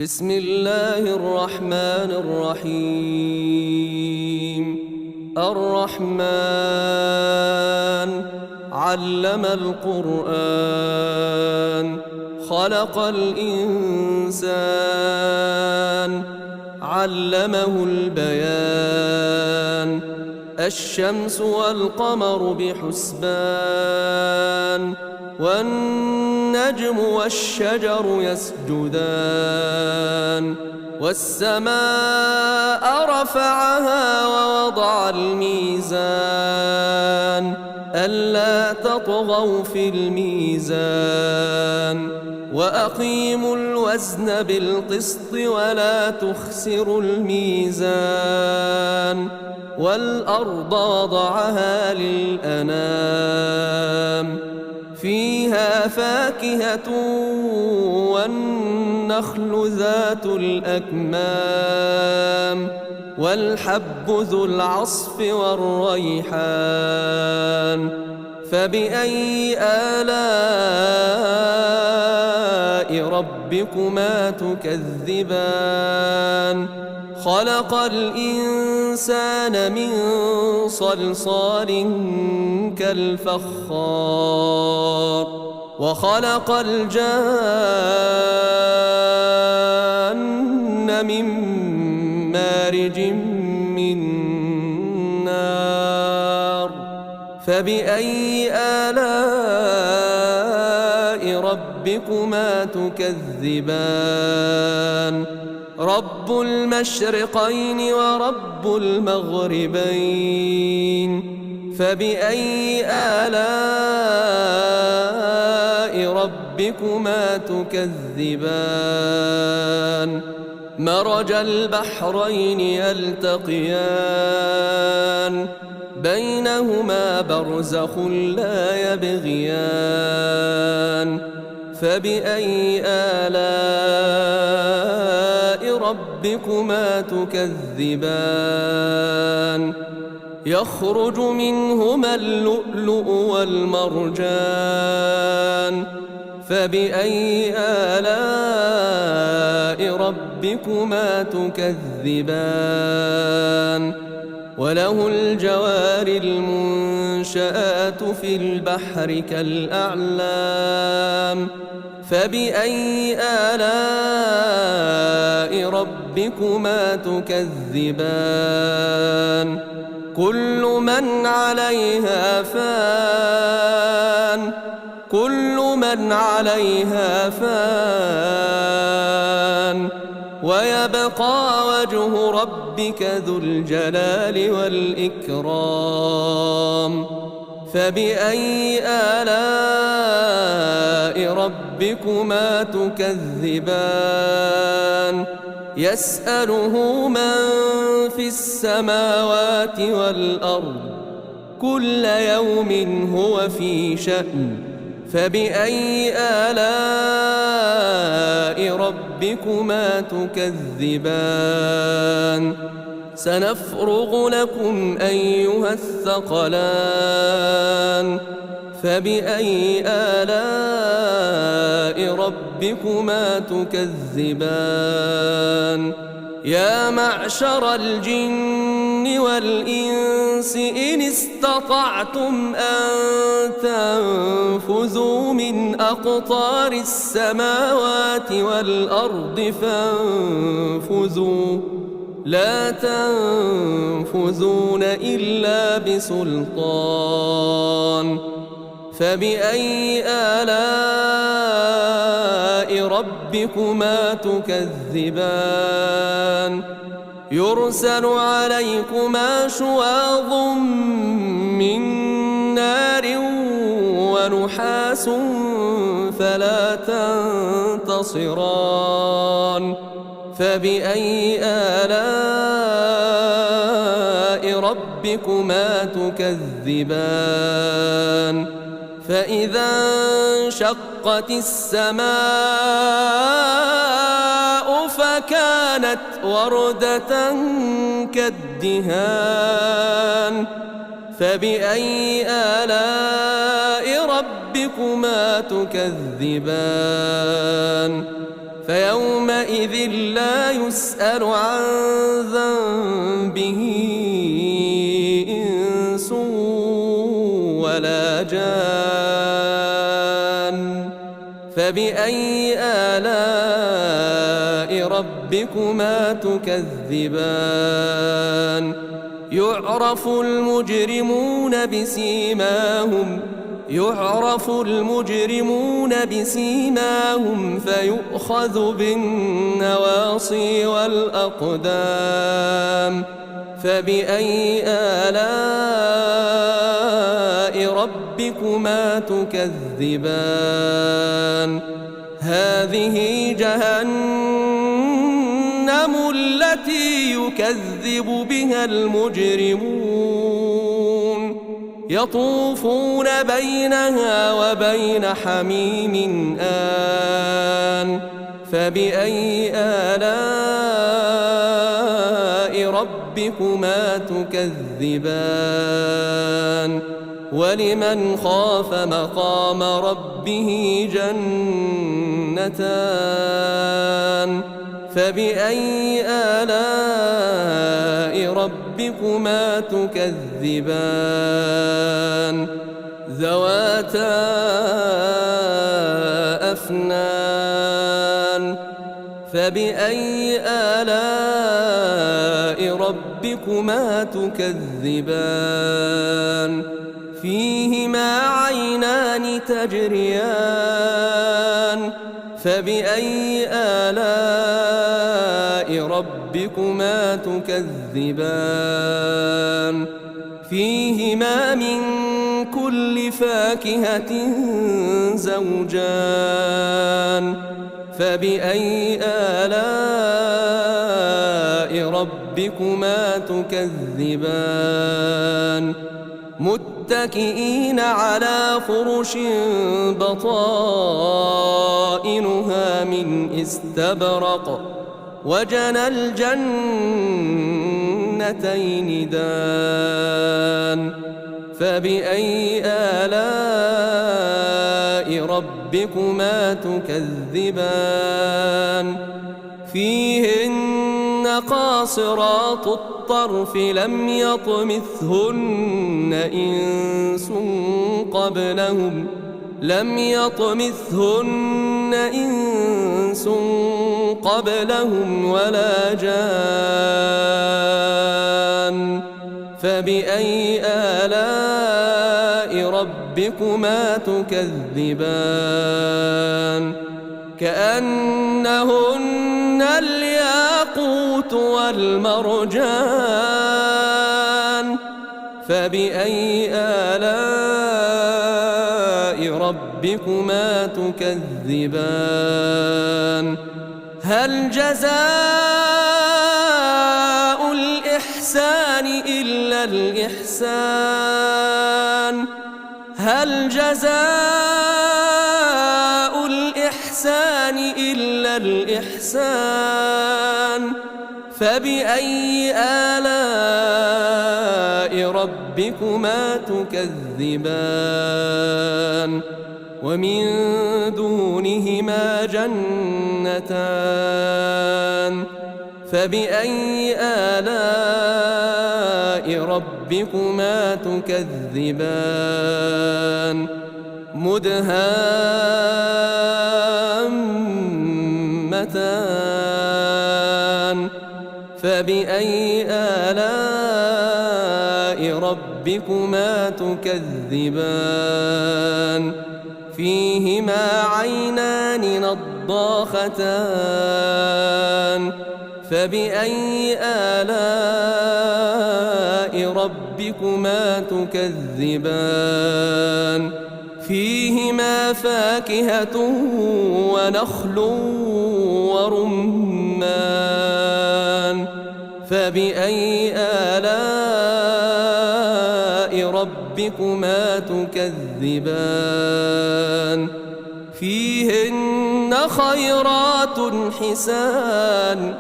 بسم الله الرحمن الرحيم. الرحمن علم القرآن خلق الإنسان علمه البيان. الشمس والقمر بحسبان والنجم والشجر يسجدان. والسماء رفعها ووضع الميزان ألا تطغوا في الميزان وأقيموا الوزن بالقسط ولا تخسروا الميزان. والأرض وضعها للأنام فيها فاكهة والنخل ذات الأكمام والحب ذو العصف والريحان. فبأي آلاء ربكما تكذبان؟ خلق الإنسان من صلصال كالفخار وخلق الجان من مارج من نار. فبأي آلاء ربكما تكذبان؟ رب المشرقين ورب المغربين. فبأي آلاء ربكما تكذبان؟ مرج البحرين يلتقيان بينهما برزخ لا يبغيان. فبأي آلاء ربكما تكذبان؟ يخرج منهما اللؤلؤ والمرجان. فبأي آلاء ربكما تكذبان؟ وله الجوار المنشآت في البحر كالأعلام. فبأي آلاء ربكما تكذبان؟ كل من عليها فان ويبقى وجه ربك ذو الجلال والإكرام. فبأي آلاء ربكما تكذبان؟ يسأله من في السماوات والأرض كل يوم هو في شأن. فبأي آلاء ربكما تكذبان؟ سنفرغ لكم أيها الثقلان. فبأي آلاء ربكما تكذبان؟ يا معشر الجن والإنس إن استطعتم أن تنفذوا من أقطار السماوات والأرض فانفذوا لا تنفذون إلا بسلطان. فبأي آلاء ربكما تكذبان؟ يرسل عليكما شواظ من نار ونحاس فلا تنتصران. فبأي آلاء ربكما تكذبان؟ فإذا انشقت السماء فكانت وردة كالدهان. فبأي آلاء ربكما تكذبان؟ فيومئذ لا يسأل عن ذنبه إنس ولا جان فبأي آلاء ربكما تكذبان يعرف المجرمون بسيماهم فيؤخذ بالنواصي والأقدام فبأي آلاء ربكما تكذبان هذه جهنم التي يكذب بها المجرمون يطوفون بينها وبين حميم آن فبأي آلاء ربكما تكذبان ولمن خاف مقام ربه جنتان فبأي آلاء ربكما تكذبان ذواتا أفنان فبأي آلاء ربكما تكذبان فيهما عينان تجريان فبأي آلاء ربكما تكذبان فيهما من كل فاكهة زوجان فبأي آلاء ربكما تكذبان متكئين على فرش بطائنها من استبرق وجنى الجنتين دان فبأي آلاء ربكما تكذبان فيهن قاصرات الطرف لم يطمثهن إنس قبلهم ولا جان فبأي آلاء ربكما تكذبان كأنهن الياقوت والمرجان فبأي آلاء ربكما تكذبان هل جزاء الإحسان إلا الإحسان هل جزاء الإحسان إلا الإحسان فبأي آلاء ربكما تكذبان ومن دونهما جنتان فبأي آلاء ربكما تكذبان مدهامتان فبأي آلاء ربكما تكذبان فيهما عينان نضاختان فبأي آلاء ربكما تكذبان فيهما فاكهة ونخل ورمان فبأي آلاء ربكما تكذبان فيهن خيرات حسان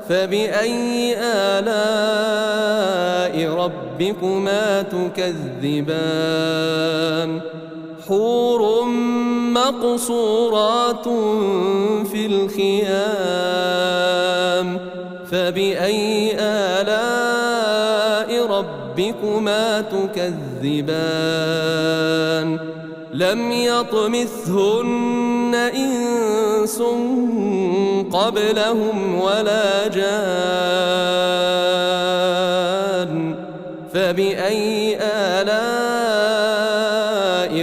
فبأي آلاء ربكما تكذبان حور مقصورات في الخيام فبأي آلاء ربكما تكذبان لم يطمثهن إنس قبلهم ولا جان فبأي آلاء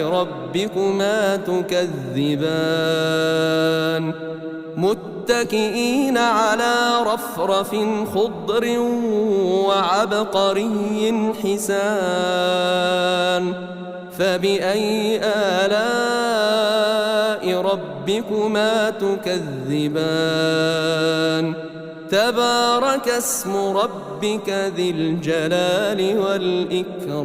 ربكما تكذبان متكئين على رفرف خضر وعبقري حسان فبأي آلاء ربكما تكذبان تبارك اسم ربك ذي الجلال والإكرام